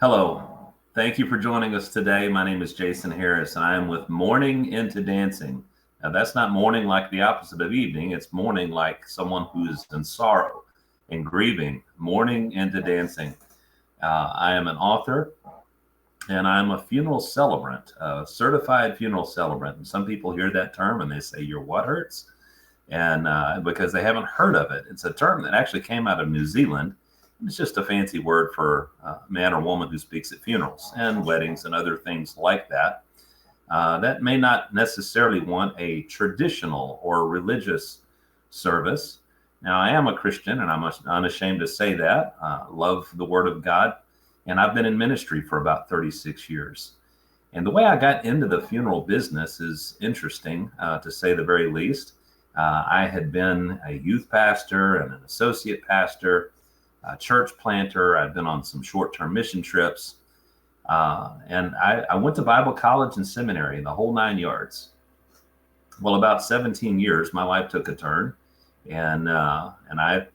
Hello. Thank you for joining us today. My name is Jason Harris, and I am with Mourning Into Dancing. Now, that's not mourning like the opposite of evening. It's mourning like someone who is in sorrow and grieving. Mourning into dancing. I am an author, and I'm a funeral celebrant, a certified funeral celebrant. And some people hear that term and they say, "Your what hurts?" And because they haven't heard of it. It's a term that actually came out of New Zealand. It's just a fancy word for a man or woman who speaks at funerals and weddings and other things like that. That may not necessarily want a traditional or religious service. Now, I am a Christian, and I'm unashamed to say that. Love the Word of God, and I've been in ministry for about 36 years. And the way I got into the funeral business is interesting, to say the very least. I had been a youth pastor and an associate pastor, a church planter. I'd been on some short-term mission trips. And I went to Bible college and seminary, the whole 9 yards. Well, about 17 years, my life took a turn, and I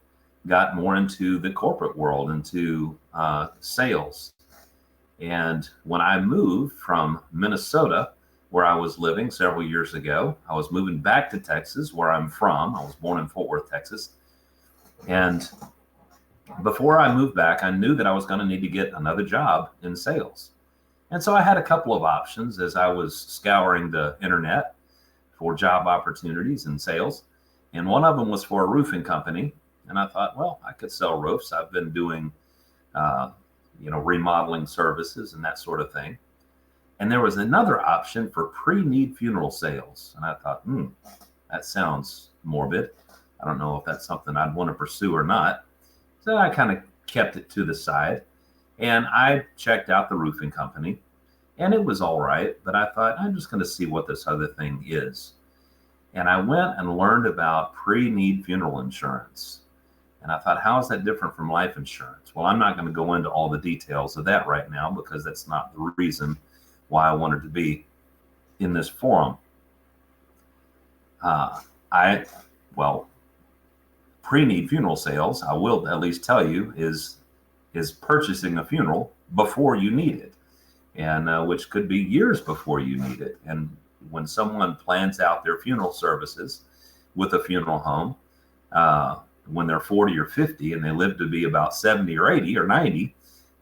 got more into the corporate world, into sales. And when I moved from Minnesota, where I was living several years ago, I was moving back to Texas, where I'm from. I was born in Fort Worth, Texas. And before I moved back, I knew that I was going to need to get another job in sales. And so I had a couple of options as I was scouring the internet for job opportunities in sales. And one of them was for a roofing company. And I thought, well, I could sell roofs. I've been doing, remodeling services and that sort of thing. And there was another option for pre-need funeral sales. And I thought, that sounds morbid. I don't know if that's something I'd want to pursue or not. So I kind of kept it to the side, and I checked out the roofing company, and it was all right. But I thought, I'm just going to see what this other thing is. And I went and learned about pre-need funeral insurance. And I thought, how is that different from life insurance? Well, I'm not going to go into all the details of that right now, because that's not the reason why I wanted to be in this forum. Pre-need funeral sales, I will at least tell you, is purchasing a funeral before you need it, and which could be years before you need it. And when someone plans out their funeral services with a funeral home, when they're 40 or 50 and they live to be about 70 or 80 or 90,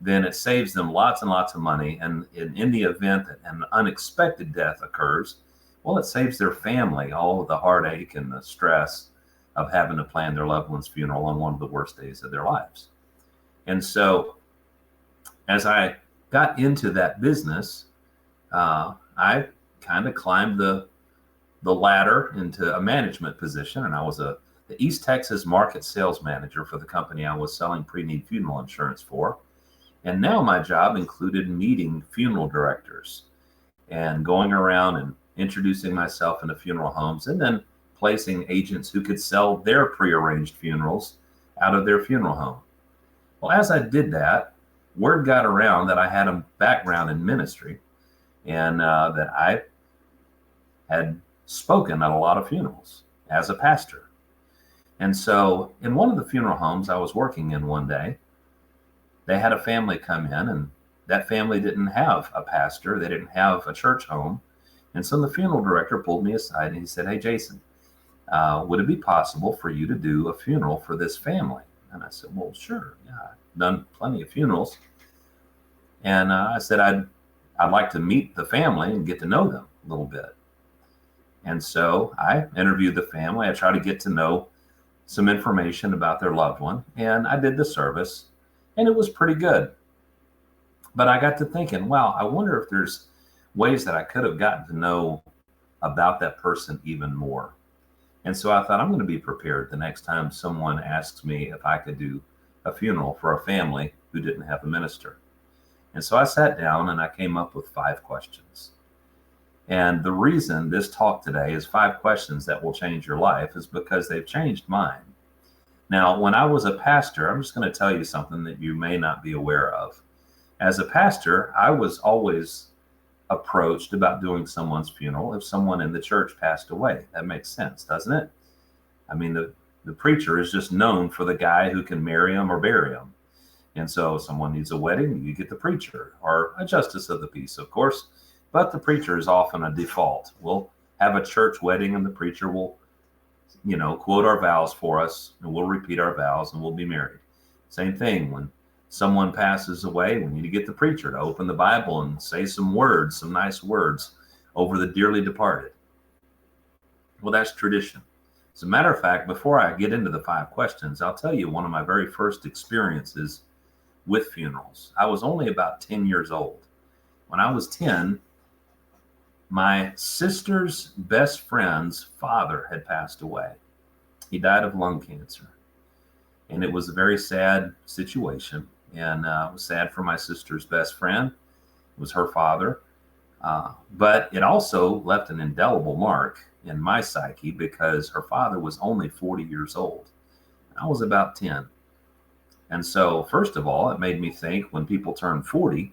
then it saves them lots and lots of money. And in the event that an unexpected death occurs, well, it saves their family all of the heartache and the stress of having to plan their loved one's funeral on one of the worst days of their lives. And so as I got into that business, I kind of climbed the ladder into a management position, and I was the East Texas market sales manager for the company I was selling pre-need funeral insurance for. And now my job included meeting funeral directors and going around and introducing myself into funeral homes, and then placing agents who could sell their prearranged funerals out of their funeral home. Well, as I did that, word got around that I had a background in ministry, and that I had spoken at a lot of funerals as a pastor. And so in one of the funeral homes I was working in one day, they had a family come in, and that family didn't have a pastor. They didn't have a church home. And so the funeral director pulled me aside and he said, "Hey, Jason, would it be possible for you to do a funeral for this family?" And I said, "Well, sure. Yeah, I've done plenty of funerals." And I said, I'd like to meet the family and get to know them a little bit. And so I interviewed the family. I tried to get to know some information about their loved one, and I did the service, and it was pretty good. But I got to thinking, wow, I wonder if there's ways that I could have gotten to know about that person even more. And so I thought, I'm going to be prepared the next time someone asks me if I could do a funeral for a family who didn't have a minister. And so I sat down and I came up with 5 questions. And the reason this talk today is 5 questions that will change your life is because they've changed mine. Now, when I was a pastor, I'm just going to tell you something that you may not be aware of. As a pastor, I was always approached about doing someone's funeral if someone in the church passed away. That makes sense, doesn't it? I mean, the preacher is just known for the guy who can marry him or bury him. And so someone needs a wedding, you get the preacher or a justice of the peace, of course. But the preacher is often a default. We'll have a church wedding and the preacher will, quote our vows for us, and we'll repeat our vows and we'll be married. Same thing when someone passes away, we need to get the preacher to open the Bible and say some words, some nice words over the dearly departed. Well, that's tradition. As a matter of fact, before I get into the 5 questions, I'll tell you one of my very first experiences with funerals. I was only about 10 years old. When I was 10, my sister's best friend's father had passed away. He died of lung cancer. And it was a very sad situation. And it was sad for my sister's best friend. It was her father. But it also left an indelible mark in my psyche because her father was only 40 years old. I was about 10. And so, first of all, it made me think when people turn 40,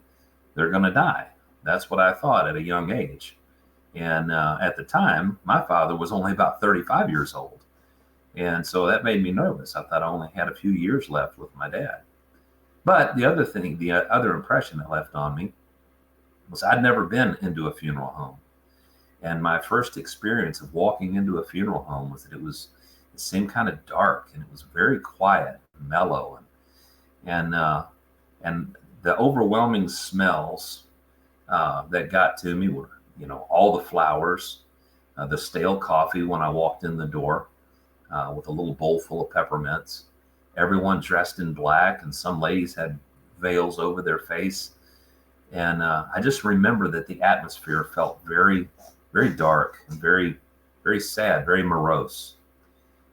they're going to die. That's what I thought at a young age. And at the time, my father was only about 35 years old. And so that made me nervous. I thought I only had a few years left with my dad. But the other impression it left on me was I'd never been into a funeral home. And my first experience of walking into a funeral home was that it seemed kind of dark and it was very quiet, and mellow, and the overwhelming smells that got to me were, all the flowers, the stale coffee when I walked in the door with a little bowl full of peppermints, everyone dressed in black, and some ladies had veils over their face. And I just remember that the atmosphere felt very, very dark and very, very sad, very morose.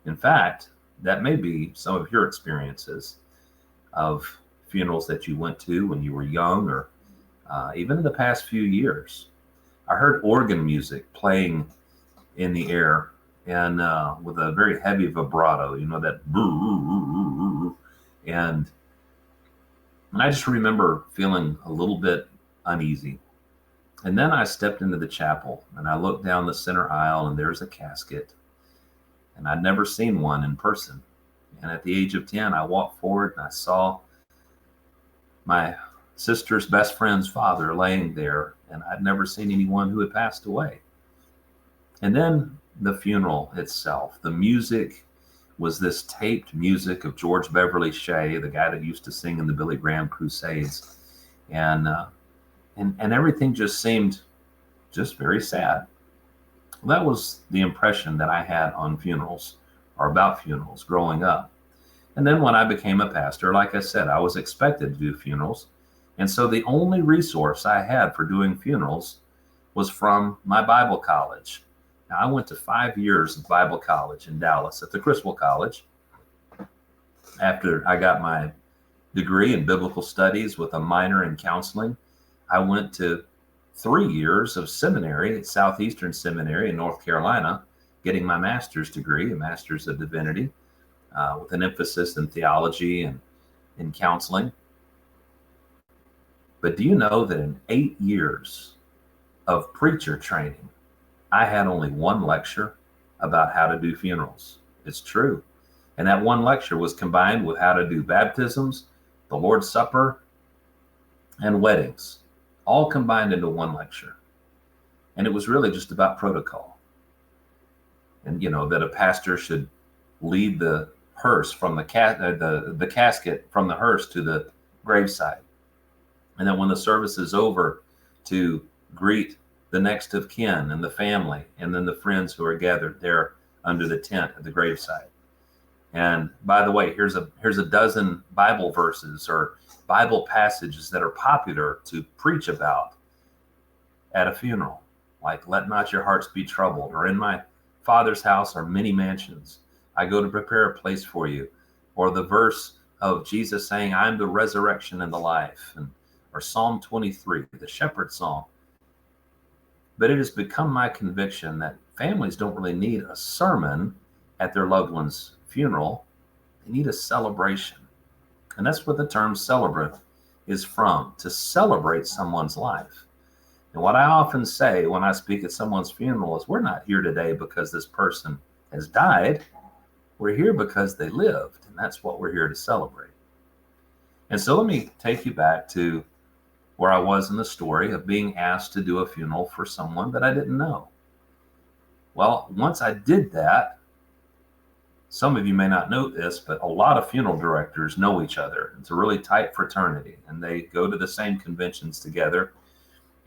In fact, that may be some of your experiences of funerals that you went to when you were young, or even in the past few years. I heard organ music playing in the air, and with a very heavy vibrato, that and I just remember feeling a little bit uneasy. And then I stepped into the chapel and I looked down the center aisle and there's a casket, and I'd never seen one in person. And at the age of 10, I walked forward and I saw my sister's best friend's father laying there, and I'd never seen anyone who had passed away. And then the funeral itself, the music was this taped music of George Beverly Shea, the guy that used to sing in the Billy Graham Crusades. And everything just seemed just very sad. Well, that was the impression that I had on funerals, or about funerals, growing up. And then when I became a pastor, like I said, I was expected to do funerals. And so the only resource I had for doing funerals was from my Bible college. Now, I went to 5 years of Bible college in Dallas at the Criswell College. After I got my degree in biblical studies with a minor in counseling, I went to 3 years of seminary at Southeastern Seminary in North Carolina, getting my master's degree, a master's of divinity, with an emphasis in theology and in counseling. But do you know that in 8 years of preacher training, I had only one lecture about how to do funerals? It's true. And that one lecture was combined with how to do baptisms, the Lord's Supper, and weddings, all combined into one lecture. And it was really just about protocol. And, that a pastor should lead the hearse from the casket from the hearse to the graveside. And then when the service is over, to greet the next of kin and the family, and then the friends who are gathered there under the tent at the graveside. And by the way, here's a dozen Bible verses or Bible passages that are popular to preach about at a funeral, like "Let not your hearts be troubled," or "In my Father's house are many mansions. I go to prepare a place for you," or the verse of Jesus saying, "I am the resurrection and the life," or Psalm 23, the shepherd's song. But it has become my conviction that families don't really need a sermon at their loved one's funeral. They need a celebration. And that's where the term celebrant is from, to celebrate someone's life. And what I often say when I speak at someone's funeral is, we're not here today because this person has died. We're here because they lived, and that's what we're here to celebrate. And so let me take you back to where I was in the story of being asked to do a funeral for someone that I didn't know. Well, once I did that, some of you may not know this, but a lot of funeral directors know each other. It's a really tight fraternity, and they go to the same conventions together.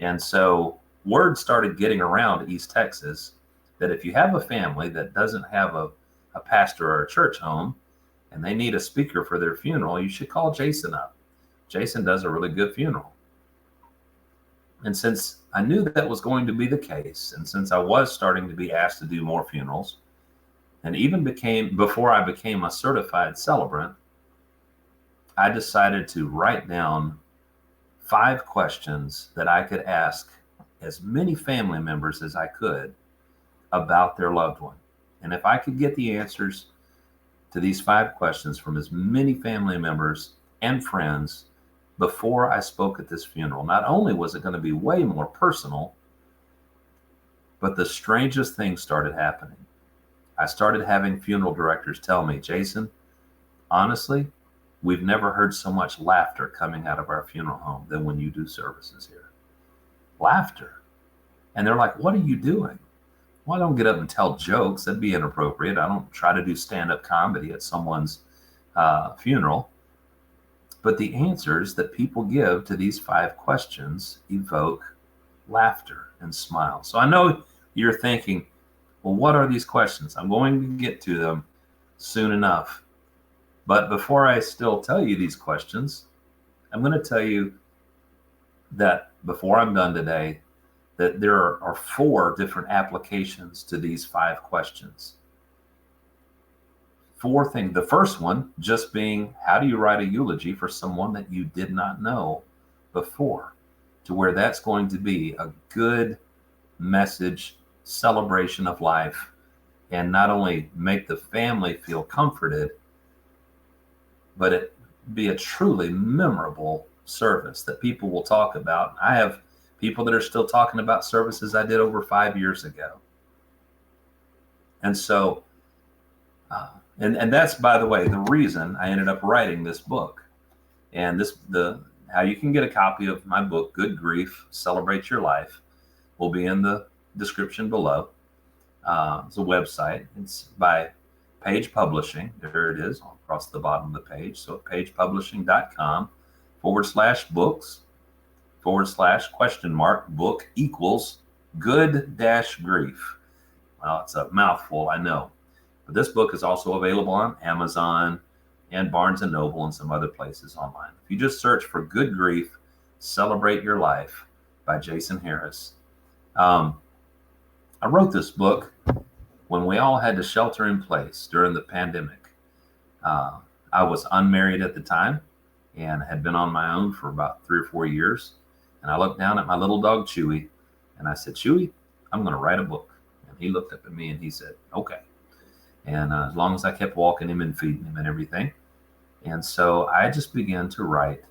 And so word started getting around East Texas that if you have a family that doesn't have a pastor or a church home and they need a speaker for their funeral, you should call Jason up. Jason does a really good funeral. And since I knew that was going to be the case, and since I was starting to be asked to do more funerals, and even before I became a certified celebrant, I decided to write down 5 questions that I could ask as many family members as I could about their loved one. And if I could get the answers to these 5 questions from as many family members and friends before I spoke at this funeral, not only was it going to be way more personal, but the strangest things started happening. I started having funeral directors tell me, Jason, honestly, we've never heard so much laughter coming out of our funeral home than when you do services here. Laughter. And they're like, what are you doing? Well, I don't get up and tell jokes. That'd be inappropriate. I don't try to do stand-up comedy at someone's funeral. But the answers that people give to these 5 questions evoke laughter and smiles. So I know you're thinking, well, what are these questions? I'm going to get to them soon enough. But before I still tell you these questions, I'm going to tell you that before I'm done today, that there are 4 different applications to these 5 questions. 4 things. The first one just being, how do you write a eulogy for someone that you did not know before, to where that's going to be a good message, celebration of life, and not only make the family feel comforted, but it be a truly memorable service that people will talk about. I have people that are still talking about services I did over 5 years ago. And so, and that's, by the way, the reason I ended up writing this book. And how you can get a copy of my book, Good Grief, Celebrate Your Life, will be in the description below. It's a website. It's by Page Publishing. There it is across the bottom of the page. So pagepublishing.com/books/book equals good-grief. Well, it's a mouthful, I know. But this book is also available on Amazon and Barnes & Noble and some other places online. If you just search for Good Grief, Celebrate Your Life by Jason Harris. I wrote this book when we all had to shelter in place during the pandemic. I was unmarried at the time and had been on my own for about 3 or 4 years. And I looked down at my little dog, Chewy, and I said, Chewy, I'm going to write a book. And he looked up at me and he said, okay. And as long as I kept walking him and feeding him and everything. And so I just began to write.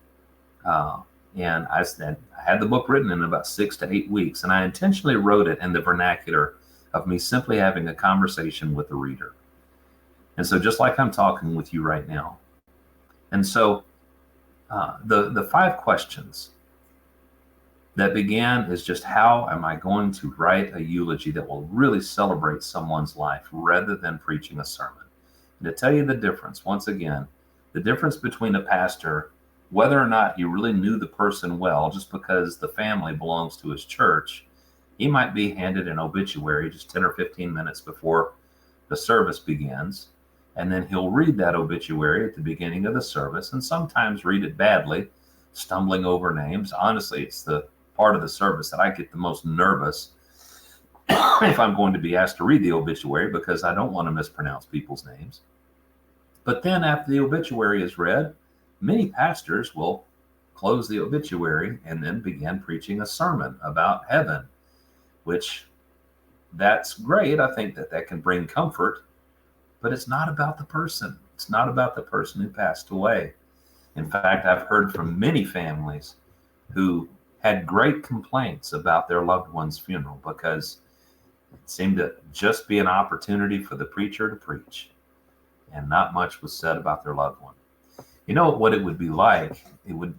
And I had the book written in about 6 to 8 weeks. And I intentionally wrote it in the vernacular of me simply having a conversation with the reader. And so just like I'm talking with you right now. And so the 5 questions that began is just, how am I going to write a eulogy that will really celebrate someone's life rather than preaching a sermon? And to tell you the difference, once again, the difference between a pastor, whether or not he really knew the person well, just because the family belongs to his church, he might be handed an obituary just 10 or 15 minutes before the service begins. And then he'll read that obituary at the beginning of the service and sometimes read it badly, stumbling over names. Honestly, it's the part of the service that I get the most nervous if I'm going to be asked to read the obituary, because I don't want to mispronounce people's names. But then after the obituary is read, many pastors will close the obituary and then begin preaching a sermon about heaven, which that's great. I think that can bring comfort, but it's not about the person. It's not about the person who passed away. In fact, I've heard from many families who had great complaints about their loved one's funeral because it seemed to just be an opportunity for the preacher to preach, and not much was said about their loved one. You know what it would be like?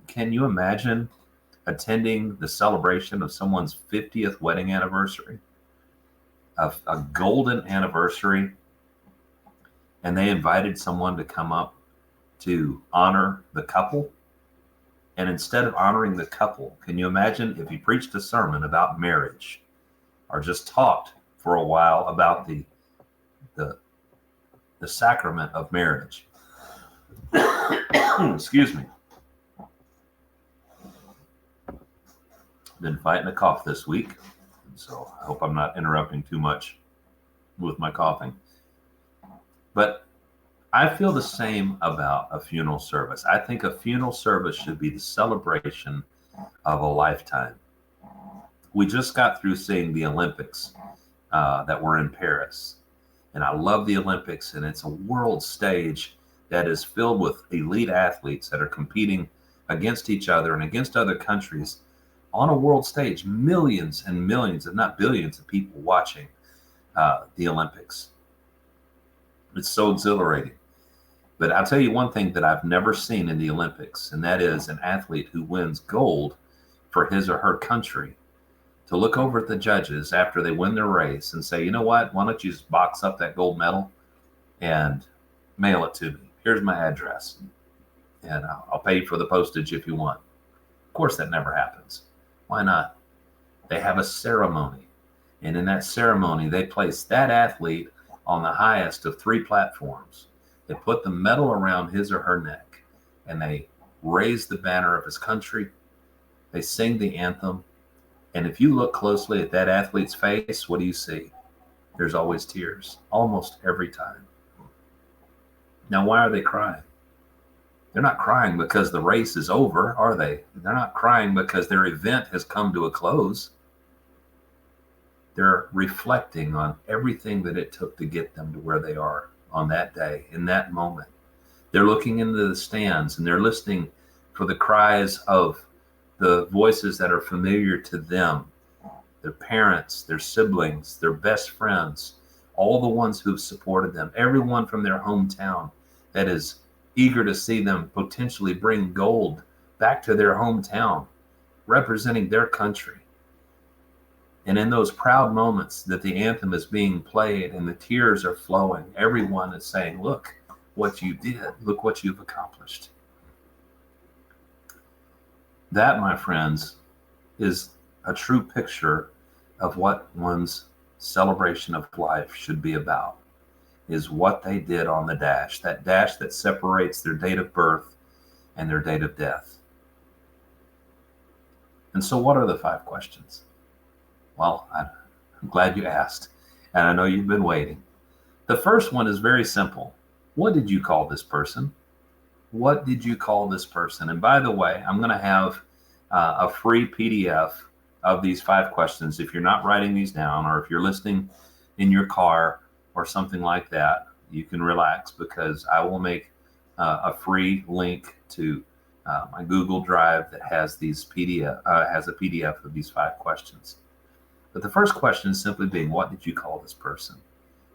Can you imagine attending the celebration of someone's 50th wedding anniversary, of a golden anniversary, and they invited someone to come up to honor the couple? And instead of honoring the couple, can you imagine if he preached a sermon about marriage or just talked for a while about the, the sacrament of marriage? Excuse me. Been fighting a cough this week, so I hope I'm not interrupting too much with my coughing. But I feel the same about a funeral service. I think a funeral service should be the celebration of a lifetime. We just got through seeing the Olympics that were in Paris. And I love the Olympics, and it's a world stage that is filled with elite athletes that are competing against each other and against other countries on a world stage. Millions and millions, if not billions, of people watching the Olympics. It's so exhilarating. But I'll tell you one thing that I've never seen in the Olympics, and that is an athlete who wins gold for his or her country to look over at the judges after they win their race and say, you know what, why don't you just box up that gold medal and mail it to me? Here's my address, and I'll pay you for the postage if you want. Of course, that never happens. Why not? They have a ceremony, and in that ceremony, they place that athlete on the highest of three platforms. They put the medal around his or her neck, and they raise the banner of his country. They sing the anthem. And if you look closely at that athlete's face, what do you see? There's always tears, almost every time. Now, why are they crying? They're not crying because the race is over, are they? They're not crying because their event has come to a close. They're reflecting on everything that it took to get them to where they are on that day, in that moment. They're looking into the stands and they're listening for the cries of the voices that are familiar to them, their parents, their siblings, their best friends, all the ones who've supported them, everyone from their hometown that is eager to see them potentially bring gold back to their hometown, representing their country. And in those proud moments that the anthem is being played and the tears are flowing, everyone is saying, look what you did, look what you've accomplished. That, my friends, is a true picture of what one's celebration of life should be about, is what they did on the dash that separates their date of birth and their date of death. And so what are the 5 questions? Well, I'm glad you asked, and I know you've been waiting. The first one is very simple. What did you call this person? What did you call this person? And by the way, I'm going to have a free PDF of these 5 questions. If you're not writing these down, or if you're listening in your car or something like that, you can relax, because I will make a free link to my Google Drive that has these has a PDF of these 5 questions. But the first question is simply being, what did you call this person?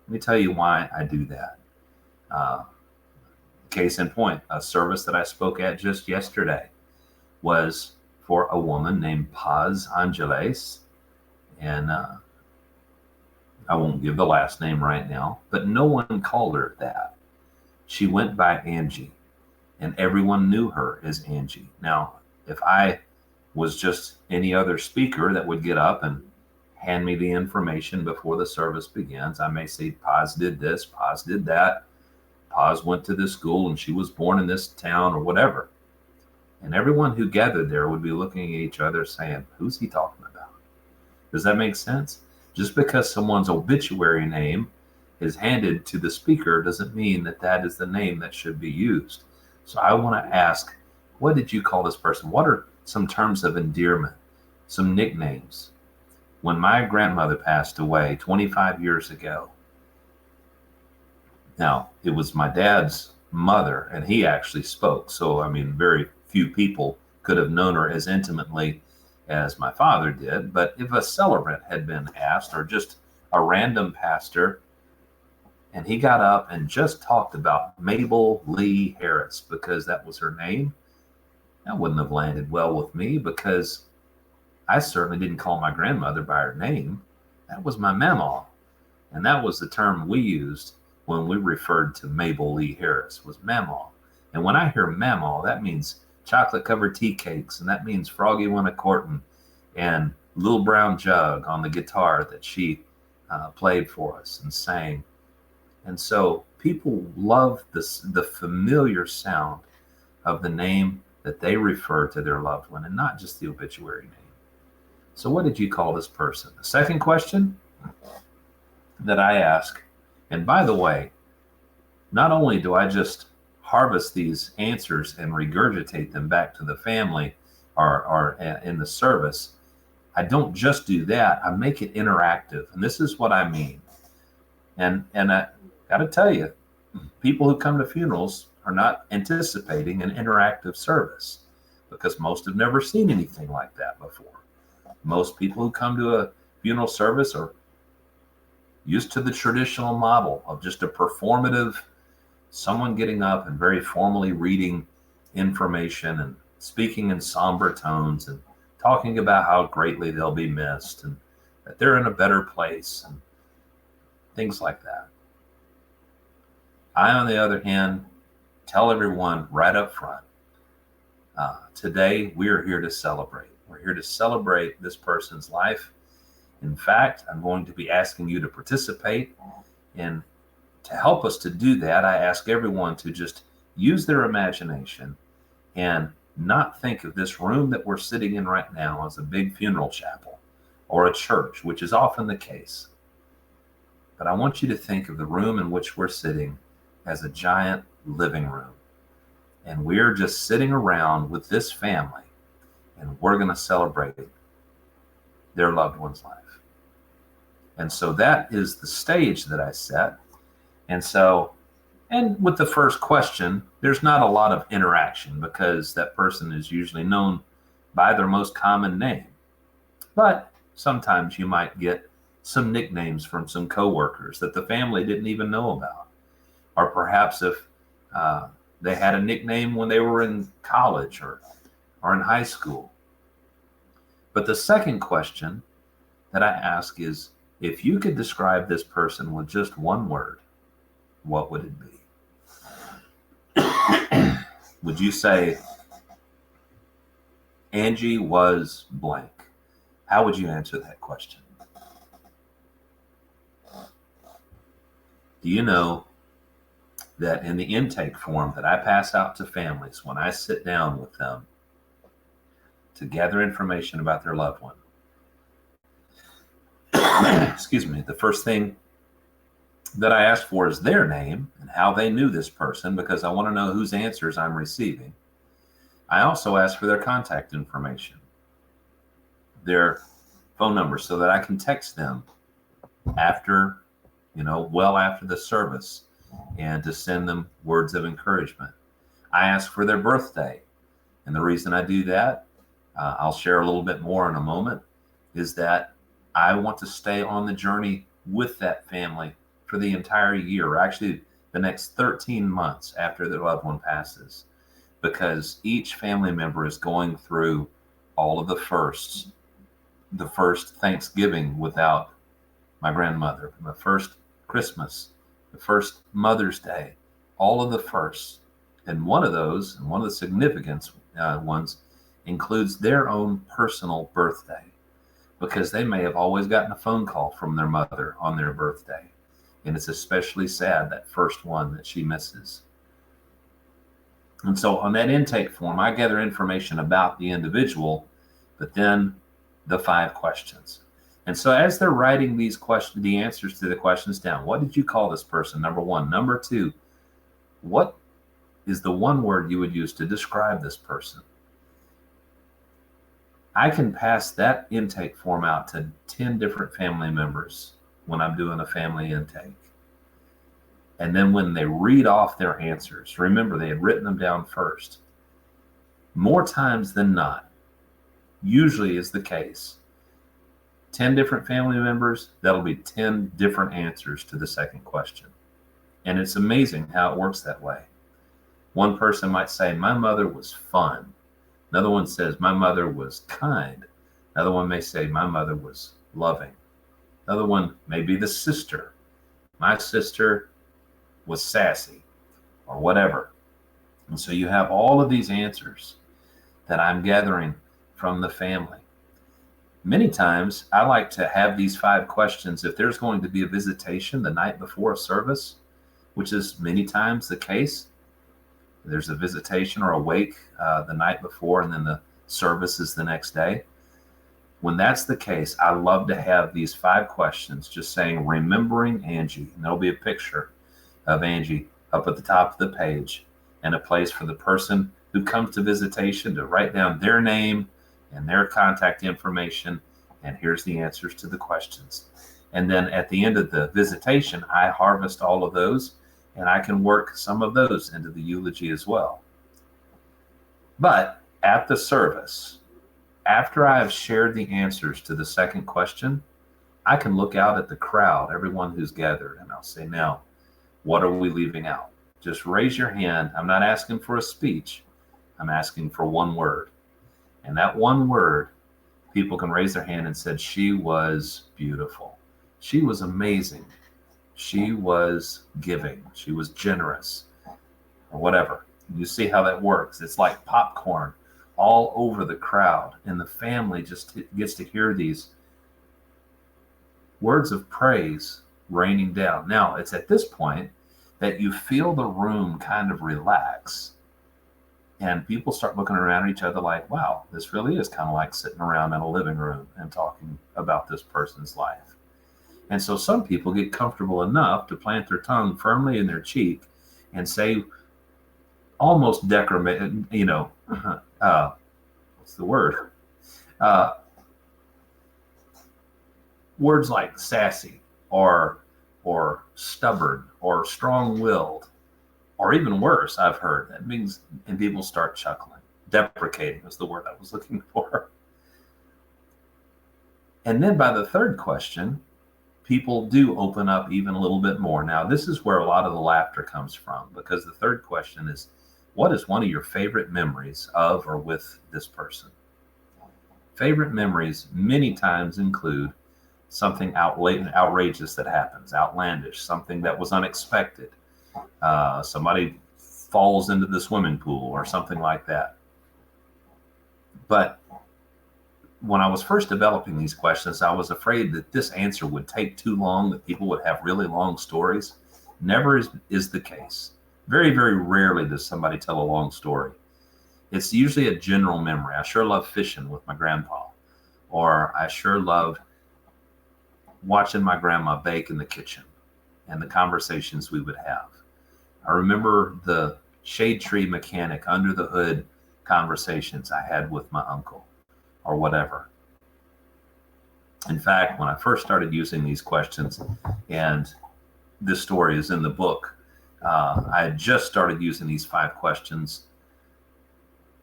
Let me tell you why I do that. Case in point, a service that I spoke at just yesterday was for a woman named Paz Angeles. And I won't give the last name right now, but no one called her that. She went by Angie, and everyone knew her as Angie. Now, if I was just any other speaker that would get up and hand me the information before the service begins, I may say, Paz did this, Paz did that, Paz went to this school and she was born in this town, or whatever. And everyone who gathered there would be looking at each other saying, who's he talking about? Does that make sense? Just because someone's obituary name is handed to the speaker doesn't mean that that is the name that should be used. So I want to ask, what did you call this person? What are some terms of endearment, some nicknames? When my grandmother passed away 25 years ago, now it was my dad's mother, and he actually spoke. So, I mean, very few people could have known her as intimately as my father did. But if a celebrant had been asked, or just a random pastor, And he got up and just talked about Mabel Lee Harris because that was her name. That wouldn't have landed well with me because I certainly didn't call my grandmother by her name. That was my mama. And that was the term we used when we referred to Mabel Lee Harris, was mama. And when I hear mama, that means chocolate covered tea cakes, and that means Froggy went a courtin' and Little Brown Jug on the guitar that she played for us and sang. And so people love the familiar sound of the name that they refer to their loved one and not just the obituary name. So what did you call this person? The second question that I ask, and by the way, not only do I just harvest these answers and regurgitate them back to the family or in the service, I don't just do that. I make it interactive. And this is what I mean. And I got to tell you, people who come to funerals are not anticipating an interactive service because most have never seen anything like that before. Most people who come to a funeral service are used to the traditional model of just a performative, someone getting up and very formally reading information and speaking in somber tones and talking about how greatly they'll be missed and that they're in a better place and things like that. I, on the other hand, tell everyone right up front, today we are here to celebrate. We're here to celebrate this person's life. In fact, I'm going to be asking you to participate. And to help us to do that, I ask everyone to just use their imagination and not think of this room that we're sitting in right now as a big funeral chapel or a church, which is often the case. But I want you to think of the room in which we're sitting as a giant living room. And we're just sitting around with this family, and we're going to celebrate their loved one's life. And so that is the stage that I set. And with the first question, there's not a lot of interaction because that person is usually known by their most common name. But sometimes you might get some nicknames from some coworkers that the family didn't even know about. Or perhaps if they had a nickname when they were in college or in high school. But the second question that I ask is, if you could describe this person with just one word, what would it be? Would you say Angie was blank? How would you answer that question? Do you know that in the intake form that I pass out to families when I sit down with them to gather information about their loved one, excuse me, the first thing that I ask for is their name and how they knew this person because I want to know whose answers I'm receiving. I also ask for their contact information, their phone number, so that I can text them after, well after the service and to send them words of encouragement. I ask for their birthday. And the reason I do that, I'll share a little bit more in a moment, is that I want to stay on the journey with that family for the entire year, or actually the next 13 months after their loved one passes, because each family member is going through all of the firsts. The first Thanksgiving without my grandmother, the first Christmas, the first Mother's Day, all of the firsts. And one of those, and one of the significant ones, includes their own personal birthday, because they may have always gotten a phone call from their mother on their birthday. And it's especially sad, that first one that she misses. And so on that intake form, I gather information about the individual, but then the 5 questions. And so as they're writing these questions, the answers to the questions down, what did you call this person? Number 1. Number 2, what is the one word you would use to describe this person? I can pass that intake form out to 10 different family members when I'm doing a family intake. And then when they read off their answers, remember they had written them down first. More times than not, usually is the case, 10 different family members, that'll be 10 different answers to the second question. And it's amazing how it works that way. One person might say, my mother was fun. Another one says, my mother was kind. Another one may say, my mother was loving. Another one may be the sister. My sister was sassy, or whatever. And so you have all of these answers that I'm gathering from the family. Many times I like to have these 5 questions. If there's going to be a visitation the night before a service, which is many times the case, there's a visitation or a wake the night before, and then the service is the next day. When that's the case, I love to have these 5 questions just saying, remembering Angie. And there'll be a picture of Angie up at the top of the page, and a place for the person who comes to visitation to write down their name and their contact information. And here's the answers to the questions. And then at the end of the visitation, I harvest all of those, and I can work some of those into the eulogy as well. But at the service, after I have shared the answers to the second question, I can look out at the crowd, everyone who's gathered, and I'll say, now, what are we leaving out? Just raise your hand. I'm not asking for a speech. I'm asking for one word. And that one word, people can raise their hand and said, she was beautiful. She was amazing. She was giving. She was generous, or whatever. You see how that works. It's like popcorn all over the crowd, and the family just gets to hear these words of praise raining down. Now, it's at this point that you feel the room kind of relax, and people start looking around at each other like, wow, this really is kind of like sitting around in a living room and talking about this person's life. And so some people get comfortable enough to plant their tongue firmly in their cheek and say almost what's the word? Words like sassy or stubborn or strong-willed, or even worse, I've heard. That means, and people start chuckling. Deprecating was the word I was looking for. And then by the third question, people do open up even a little bit more. Now, this is where a lot of the laughter comes from, because the third question is, what is one of your favorite memories of or with this person? Favorite memories many times include something outrageous that happens, outlandish, something that was unexpected. Somebody falls into the swimming pool or something like that. But when I was first developing these questions, I was afraid that this answer would take too long, that people would have really long stories. Never is the case. Very, very rarely does somebody tell a long story. It's usually a general memory. I sure love fishing with my grandpa, or I sure loved watching my grandma bake in the kitchen and the conversations we would have. I remember the shade tree mechanic under the hood conversations I had with my uncle, or whatever. In fact, when I first started using these questions, and this story is in the book, I had just started using these 5 questions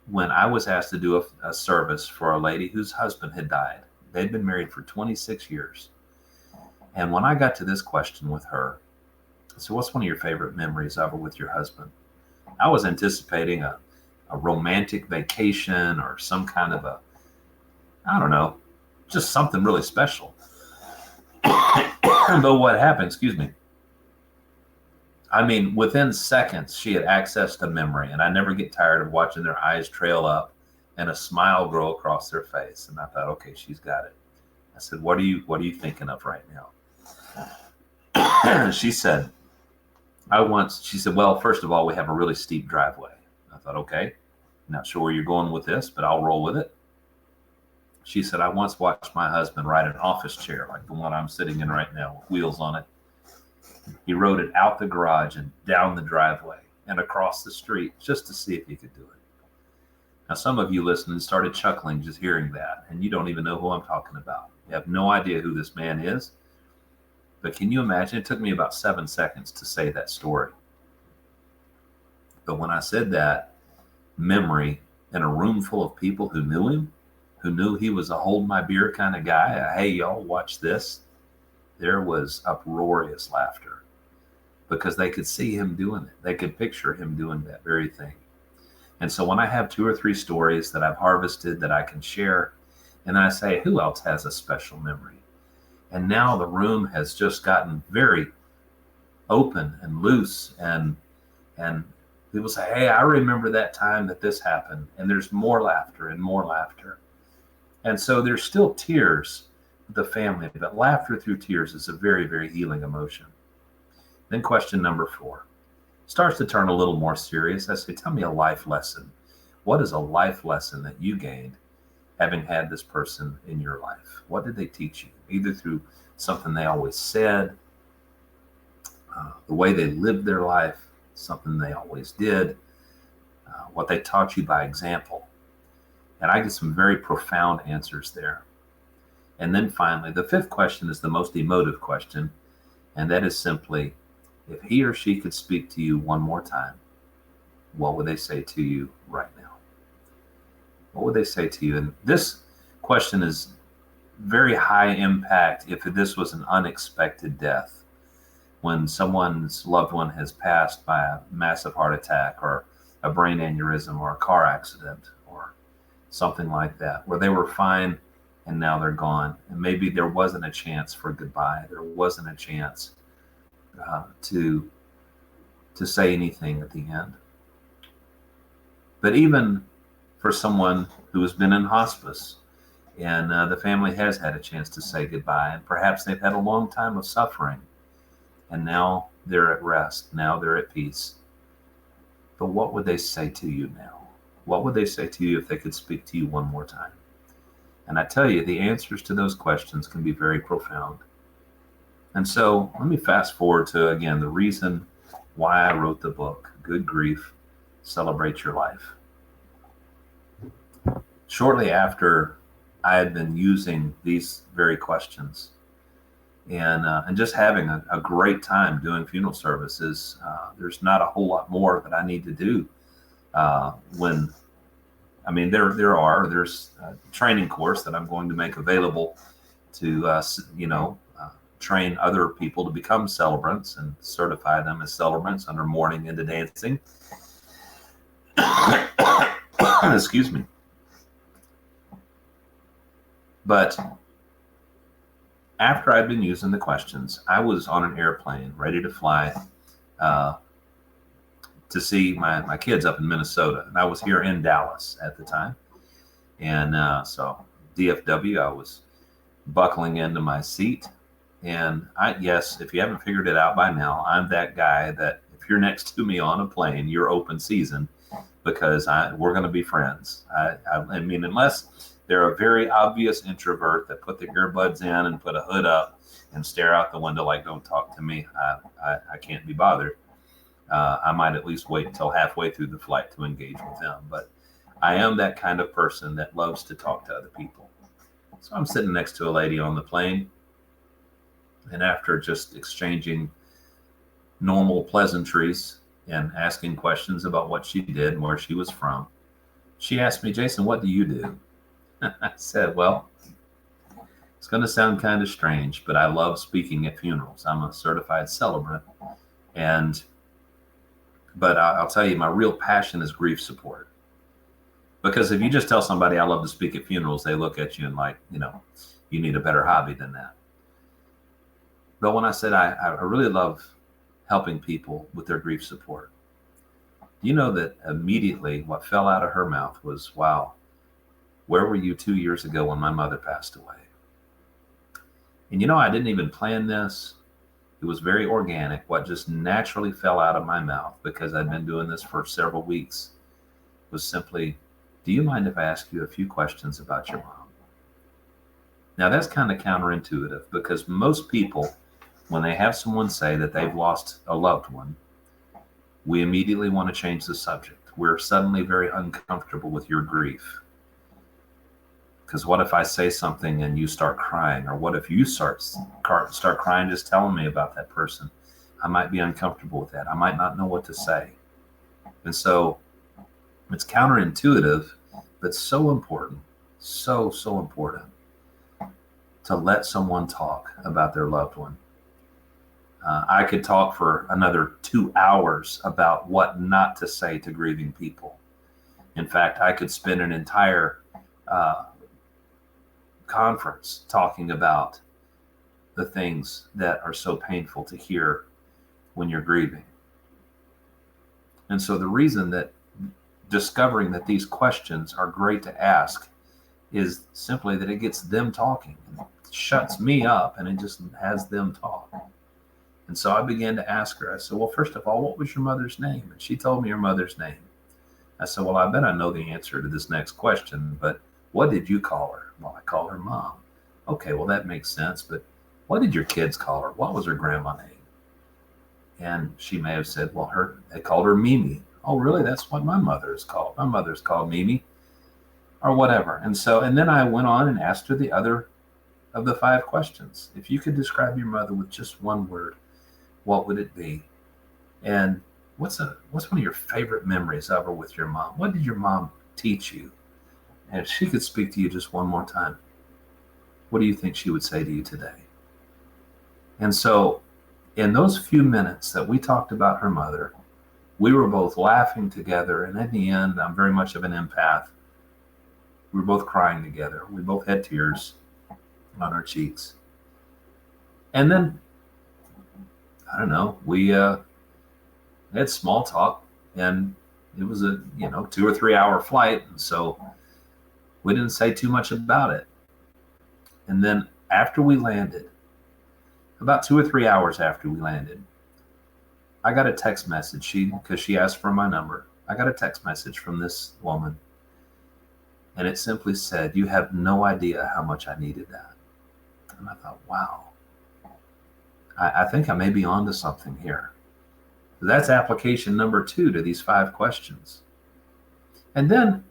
when I was asked to do a service for a lady whose husband had died. They'd been married for 26 years. And when I got to this question with her, so what's one of your favorite memories of or with your husband? I was anticipating a romantic vacation or some kind of I don't know, just something really special. But what happened, I mean, within seconds, she had accessed a memory, and I never get tired of watching their eyes trail up and a smile grow across their face. And I thought, okay, she's got it. I said, what are you thinking of right now? She said, well, first of all, we have a really steep driveway. I thought, okay, not sure where you're going with this, but I'll roll with it. She said, I once watched my husband ride an office chair like the one I'm sitting in right now with wheels on it. He rode it out the garage and down the driveway and across the street just to see if he could do it. Now, some of you listening started chuckling just hearing that, and you don't even know who I'm talking about. You have no idea who this man is. But can you imagine? It took me about 7 seconds to say that story. But when I said that memory in a room full of people who knew him, who knew he was a hold my beer kind of guy, hey, y'all, watch this, there was uproarious laughter. because they could see him doing it. They could picture him doing that very thing. And so when I have 2 or 3 stories that I've harvested that I can share, and then I say, who else has a special memory? And now the room has just gotten very open and loose, and people say, hey, I remember that time that this happened. And there's more laughter and more laughter. And so there's still tears with the family, but laughter through tears is a very, very healing emotion. Then question number 4 starts to turn a little more serious. I say, tell me a life lesson. What is a life lesson that you gained having had this person in your life? What did they teach you? Either through something they always said, the way they lived their life, something they always did, what they taught you by example. And I get some very profound answers there. And then finally, the 5th question is the most emotive question. And that is simply, if he or she could speak to you one more time, what would they say to you right now? What would they say to you? And this question is very high impact if this was an unexpected death. When someone's loved one has passed by a massive heart attack or a brain aneurysm or a car accident or something like that, where they were fine and now they're gone. And maybe there wasn't a chance for goodbye. There wasn't a chance to say anything at the end. But even for someone who has been in hospice and the family has had a chance to say goodbye, and perhaps they've had a long time of suffering, and now they're at rest, now they're at peace. But what would they say to you now? What would they say to you if they could speak to you one more time? And I tell you, the answers to those questions can be very profound. And so let me fast forward to, again, the reason why I wrote the book, Good Grief, Celebrate Your Life. Shortly after I had been using these very questions and just having a great time doing funeral services, there's not a whole lot more that I need to do. There's a training course that I'm going to make available to, train other people to become celebrants and certify them as celebrants under Mourning Into Dancing. Excuse me. But after I'd been using the questions, I was on an airplane ready to fly to see my kids up in Minnesota. And I was here in Dallas at the time. And so DFW, I was buckling into my seat. And yes, if you haven't figured it out by now, I'm that guy that if you're next to me on a plane, you're open season, because we're going to be friends. I mean, unless they're a very obvious introvert that put the earbuds in and put a hood up and stare out the window like, don't talk to me, I can't be bothered. I might at least wait until halfway through the flight to engage with them. But I am that kind of person that loves to talk to other people. So I'm sitting next to a lady on the plane. And after just exchanging normal pleasantries and asking questions about what she did and where she was from, she asked me, Jason, what do you do? I said, well, it's going to sound kind of strange, but I love speaking at funerals. I'm a certified celebrant. But I'll tell you, my real passion is grief support. Because if you just tell somebody I love to speak at funerals, they look at you and like, you need a better hobby than that. But when I said I really love helping people with their grief support, you know that immediately what fell out of her mouth was, wow, where were you 2 years ago when my mother passed away? And I didn't even plan this. It was very organic. What just naturally fell out of my mouth, because I'd been doing this for several weeks, was simply, do you mind if I ask you a few questions about your mom? Now that's kind of counterintuitive, because most people, when they have someone say that they've lost a loved one, we immediately want to change the subject. We're suddenly very uncomfortable with your grief. Because what if I say something and you start crying? Or what if you start crying just telling me about that person? I might be uncomfortable with that. I might not know what to say. And so it's counterintuitive, but so important, so important to let someone talk about their loved one. I could talk for another 2 hours about what not to say to grieving people. In fact, I could spend an entire uh, conference talking about the things that are so painful to hear when you're grieving. And so the reason that discovering that these questions are great to ask is simply that it gets them talking. And it shuts me up and it just has them talk. And so I began to ask her, I said, well, first of all, what was your mother's name? And she told me her mother's name. I said, well, I bet I know the answer to this next question, but what did you call her? Well, I call her Mom. Okay, well, that makes sense, but what did your kids call her? What was her grandma name? And she may have said, well, they called her Mimi. Oh, really? That's what my mother is called. My mother's called Mimi, or whatever. And then I went on and asked her the other of the 5 questions. If you could describe your mother with just one word, what would it be? And what's one of your favorite memories of her with your mom? What did your mom teach you? And if she could speak to you just one more time, what do you think she would say to you today? And so in those few minutes that we talked about her mother, we were both laughing together. And in the end, I'm very much of an empath. We were both crying together. We both had tears on our cheeks. And then, I don't know, we had small talk, and it was a 2 or 3 hour flight. And so we didn't say too much about it. And then after we landed, about 2 or 3 hours after we landed, I got a text message. Because she asked for my number, I got a text message from this woman. And it simply said, you have no idea how much I needed that. And I thought, wow, I think I may be onto something here. That's application number 2 to these 5 questions. And then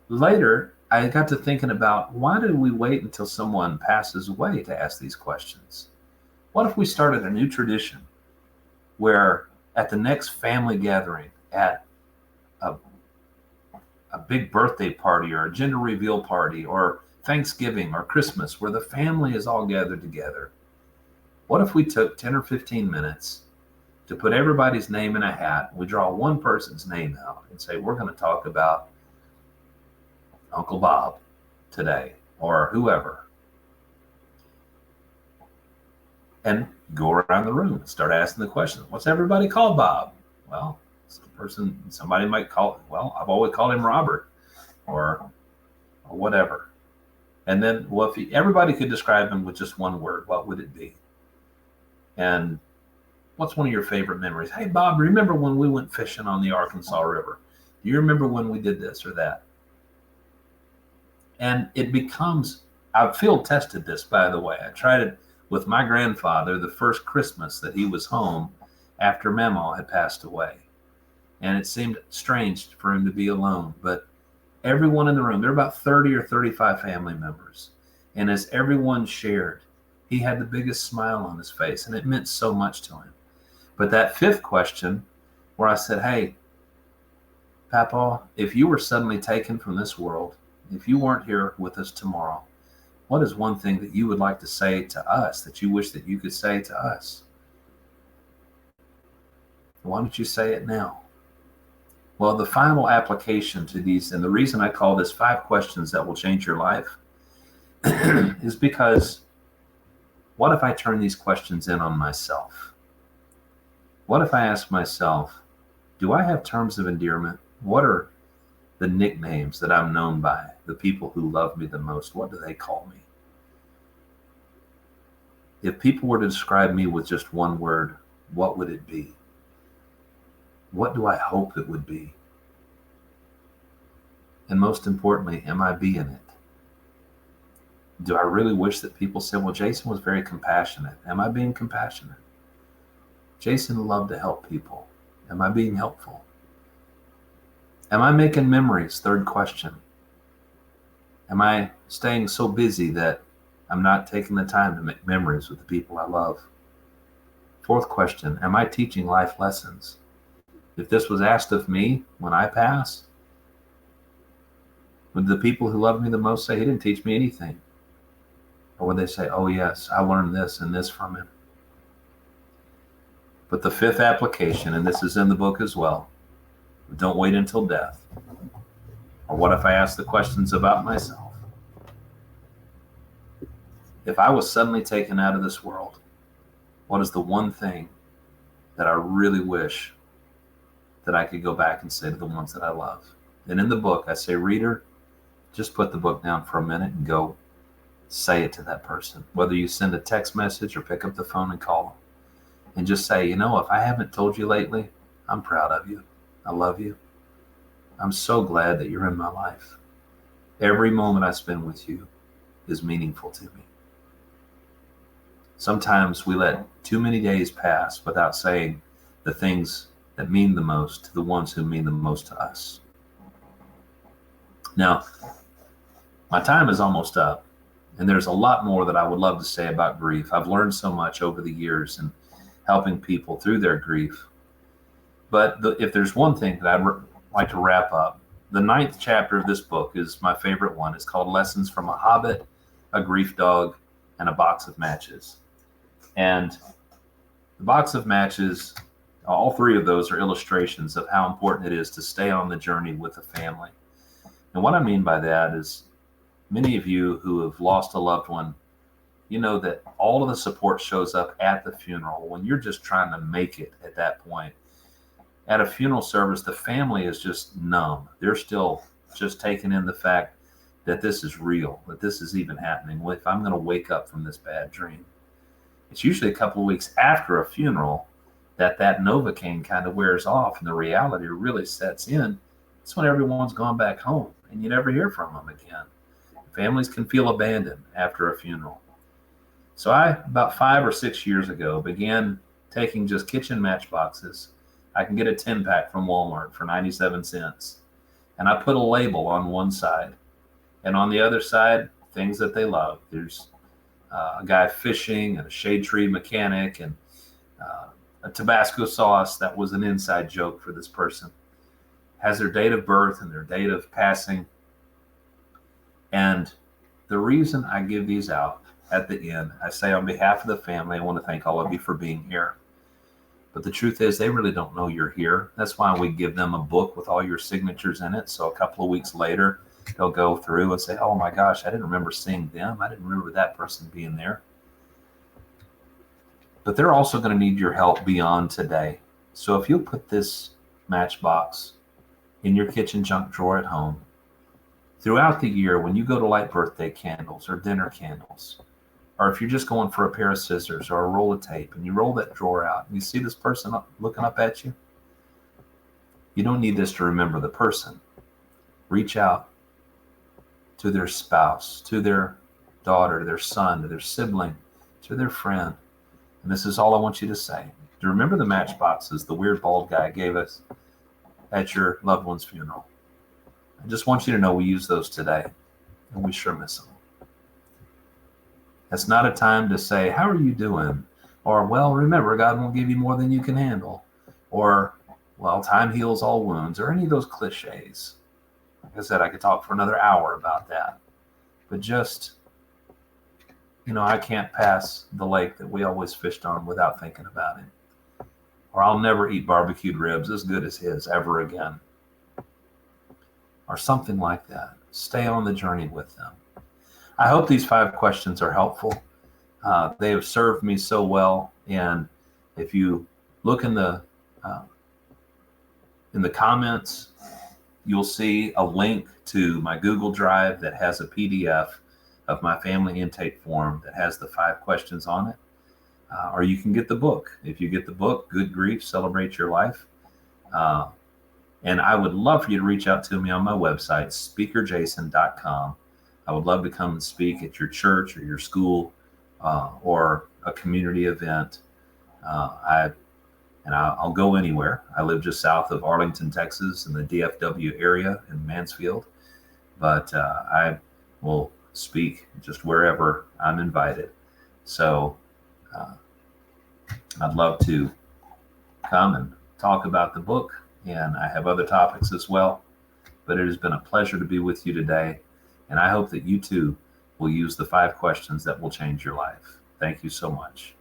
later, I got to thinking about, why do we wait until someone passes away to ask these questions? What if we started a new tradition where at the next family gathering, at a big birthday party or a gender reveal party or Thanksgiving or Christmas, where the family is all gathered together, what if we took 10 or 15 minutes to put everybody's name in a hat? We draw one person's name out and say, we're going to talk about Uncle Bob today, or whoever. And go around the room and start asking the question, what's everybody call Bob? Well, somebody might call, well, I've always called him Robert, or whatever. And then, well, if everybody could describe him with just one word, what would it be? And what's one of your favorite memories? Hey, Bob, remember when we went fishing on the Arkansas River? Do you remember when we did this or that? And it becomes, I've field tested this, by the way. I tried it with my grandfather the first Christmas that he was home after Mamaw had passed away. And it seemed strange for him to be alone. But everyone in the room, there were about 30 or 35 family members. And as everyone shared, he had the biggest smile on his face, and it meant so much to him. But that 5th question, where I said, hey, Papa, if you were suddenly taken from this world, if you weren't here with us tomorrow, what is one thing that you would like to say to us that you wish that you could say to us? Why don't you say it now? Well, the final application to these, and the reason I call this 5 questions that will change your life, is because what if I turn these questions in on myself? What if I ask myself, do I have terms of endearment? What are the nicknames that I'm known by? The people who love me the most, what do they call me? If people were to describe me with just one word, what would it be? What do I hope it would be? And most importantly, am I being it? Do I really wish that people said, well, Jason was very compassionate? Am I being compassionate? Jason loved to help people. Am I being helpful? Am I making memories? 3rd question. Am I staying so busy that I'm not taking the time to make memories with the people I love? 4th question. Am I teaching life lessons? If this was asked of me when I pass, would the people who love me the most say, he didn't teach me anything? Or would they say, oh yes, I learned this and this from him? But the fifth application, and this is in the book as well, don't wait until death. Or what if I ask the questions about myself? If I was suddenly taken out of this world, what is the one thing that I really wish that I could go back and say to the ones that I love? And in the book, I say, reader, just put the book down for a minute and go say it to that person. Whether you send a text message or pick up the phone and call them. And just say, if I haven't told you lately, I'm proud of you. I love you. I'm so glad that you're in my life. Every moment I spend with you is meaningful to me. Sometimes we let too many days pass without saying the things that mean the most to the ones who mean the most to us. Now, my time is almost up, and there's a lot more that I would love to say about grief. I've learned so much over the years in helping people through their grief. But if there's one thing that I'd like to wrap up, the 9th chapter of this book is my favorite one. It's called Lessons from a Hobbit, a Grief Dog, and a Box of Matches. And the box of matches, all three of those are illustrations of how important it is to stay on the journey with a family. And what I mean by that is many of you who have lost a loved one, you know that all of the support shows up at the funeral when you're just trying to make it at that point. At a funeral service, the family is just numb. They're still just taking in the fact that this is real, that this is even happening. If I'm going to wake up from this bad dream. It's usually a couple of weeks after a funeral that Novocaine kind of wears off and the reality really sets in. It's when everyone's gone back home and you never hear from them again. Families can feel abandoned after a funeral. So I, about 5 or 6 years ago, began taking just kitchen matchboxes. I can get a 10-pack from Walmart for 97 cents. And I put a label on one side. And on the other side, things that they love. There's a guy fishing and a shade tree mechanic and a Tabasco sauce that was an inside joke for this person. Has their date of birth and their date of passing. And the reason I give these out at the end, I say on behalf of the family, I want to thank all of you for being here. But the truth is they really don't know you're here. That's why we give them a book with all your signatures in it. So a couple of weeks later, they'll go through and say, oh my gosh, I didn't remember seeing them. I didn't remember that person being there. But they're also going to need your help beyond today. So if you'll put this matchbox in your kitchen junk drawer at home, throughout the year, when you go to light birthday candles or dinner candles, or if you're just going for a pair of scissors or a roll of tape and you roll that drawer out and you see this person looking up at you, you don't need this to remember the person. Reach out to their spouse, to their daughter, to their son, to their sibling, to their friend. And this is all I want you to say. Do you remember the matchboxes the weird bald guy gave us at your loved one's funeral? I just want you to know we use those today, and we sure miss them. It's not a time to say, how are you doing? Or, well, remember, God won't give you more than you can handle. Or, well, time heals all wounds, or any of those cliches. Like I said, I could talk for another hour about that. But just, I can't pass the lake that we always fished on without thinking about him. Or I'll never eat barbecued ribs as good as his ever again. Or something like that. Stay on the journey with them. I hope these 5 questions are helpful. They have served me so well. And if you look in the comments, you'll see a link to my Google Drive that has a PDF of my family intake form that has the 5 questions on it. Or you can get the book. If you get the book, Good Grief, Celebrate Your Life. And I would love for you to reach out to me on my website, speakerjason.com. I would love to come and speak at your church or your school or a community event. I'll go anywhere. I live just south of Arlington, Texas, in the DFW area in Mansfield. But I will speak just wherever I'm invited. So I'd love to come and talk about the book. And I have other topics as well. But it has been a pleasure to be with you today. And I hope that you too will use the 5 questions that will change your life. Thank you so much.